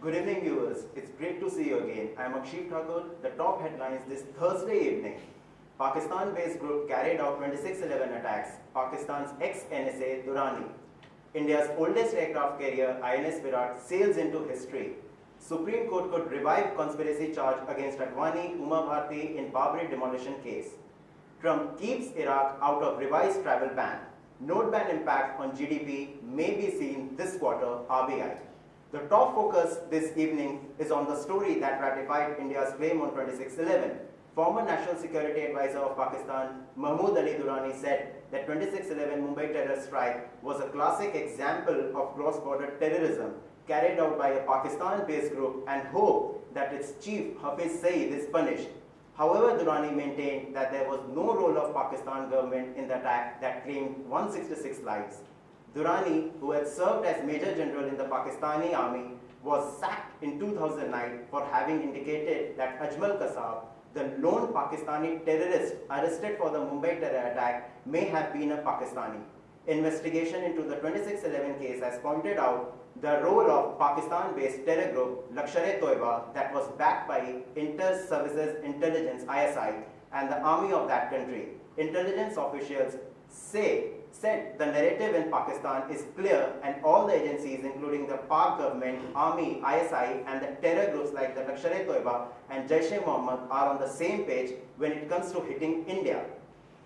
Good evening, viewers. It's great to see you again. I'm Aksheev. The top headlines this Thursday evening. Pakistan-based group carried out 26/11 attacks. Pakistan's ex-NSA Durrani. India's oldest aircraft carrier INS Virat sails into history. Supreme Court could revive conspiracy charge against Advani, Uma Bharti in Babri demolition case. Trump keeps Iraq out of revised travel ban. Note ban impact on GDP may be seen this quarter, RBI. The top focus this evening is on the story that ratified India's claim on 26/11. Former National Security Advisor of Pakistan, Mahmood Ali Durrani, said that 26/11 Mumbai terror strike was a classic example of cross-border terrorism carried out by a Pakistan-based group and hoped that its chief Hafiz Saeed is punished. However, Durrani maintained that there was no role of Pakistan government in the attack that claimed 166 lives. Durrani, who had served as Major General in the Pakistani army, was sacked in 2009 for having indicated that Ajmal Kasab, the lone Pakistani terrorist arrested for the Mumbai terror attack, may have been a Pakistani. Investigation into the 26/11 case has pointed out the role of Pakistan-based terror group Lashkar-e-Toiba that was backed by Inter-Services Intelligence (ISI) and the army of that country. Intelligence officials said the narrative in Pakistan is clear and all the agencies including the Pak government, army, ISI and the terror groups like the Lashkar-e-Toiba and Jaish-e-Mohammed are on the same page when it comes to hitting India.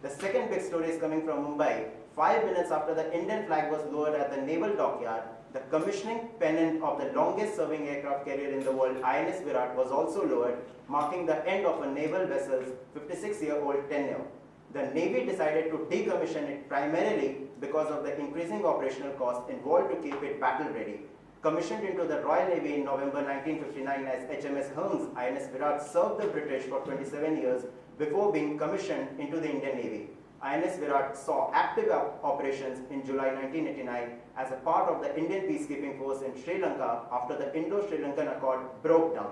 The second big story is coming from Mumbai. 5 minutes after the Indian flag was lowered at the naval dockyard, the commissioning pennant of the longest serving aircraft carrier in the world, INS Virat, was also lowered, marking the end of a naval vessel's 56-year-old tenure. The Navy decided to decommission it primarily because of the increasing operational cost involved to keep it battle ready. Commissioned into the Royal Navy in November 1959 as HMS Hermes, INS Virat served the British for 27 years before being commissioned into the Indian Navy. INS Virat saw active operations in July 1989 as a part of the Indian peacekeeping force in Sri Lanka after the Indo-Sri Lankan Accord broke down.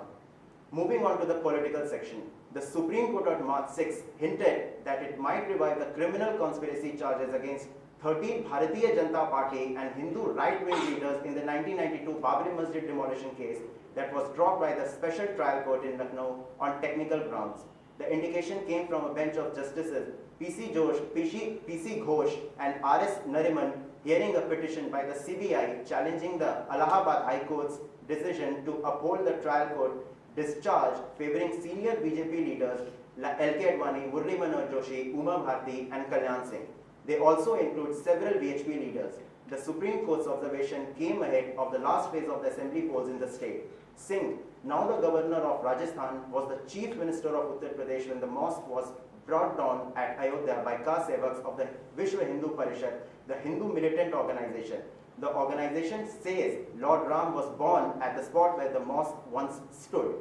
Moving on to the political section, the Supreme Court on March 6 hinted that it might revive the criminal conspiracy charges against 13 Bharatiya Janata Party and Hindu right-wing leaders in the 1992 Babri Masjid demolition case that was dropped by the Special Trial Court in Lucknow on technical grounds. The indication came from a bench of justices PC Ghosh and RS Nariman hearing a petition by the CBI challenging the Allahabad High Court's decision to uphold the trial court discharge favoring senior BJP leaders like LK Advani, Murli Manohar Joshi, Uma Bharti and Kalyan Singh. They also include several VHP leaders. The Supreme Court's observation came ahead of the last phase of the assembly polls in the state. Singh, now the governor of Rajasthan, was the chief minister of Uttar Pradesh when the mosque was brought down at Ayodhya by Ka Sevaks of the Vishwa Hindu Parishad, the Hindu militant organization. The organization says Lord Ram was born at the spot where the mosque once stood.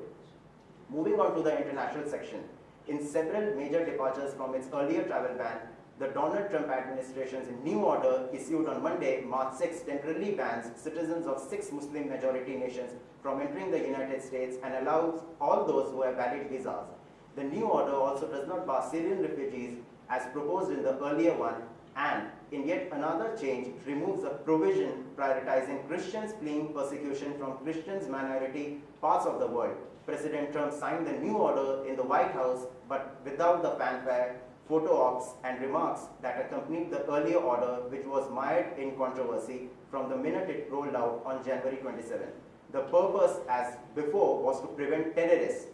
Moving on to the international section, in several major departures from its earlier travel ban, the Donald Trump administration's new order issued on Monday, March 6, temporarily bans citizens of 6 Muslim-majority nations from entering the United States and allows all those who have valid visas. The new order also does not bar Syrian refugees as proposed in the earlier one, and in yet another change, removes a provision prioritizing Christians fleeing persecution from Christians minority parts of the world. President Trump signed the new order in the White House, but without the fanfare, photo ops and remarks that accompanied the earlier order, which was mired in controversy from the minute it rolled out on January 27. The purpose, as before, was to prevent terrorists.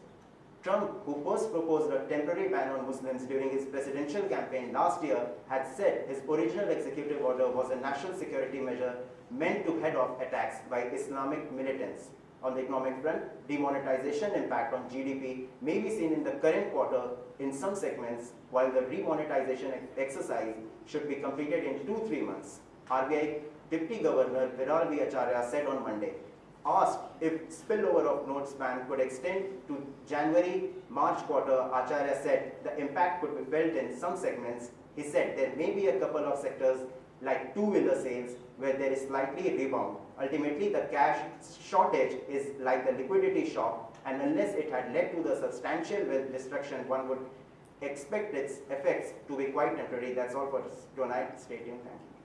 Trump, who first proposed a temporary ban on Muslims during his presidential campaign last year, had said his original executive order was a national security measure meant to head off attacks by Islamic militants. On the economic front, demonetization impact on GDP may be seen in the current quarter in some segments, while the remonetization exercise should be completed in 2-3 months. RBI Deputy Governor Viral V. Acharya said on Monday. Asked if spillover of notes ban could extend to January-March quarter, Acharya said the impact could be felt in some segments. He said there may be a couple of sectors like two-wheeler sales where there is slightly rebound. Ultimately, the cash shortage is like the liquidity shock, and unless it had led to the substantial wealth destruction, one would expect its effects to be quite temporary. That's all for tonight. Stay tuned. Thank you.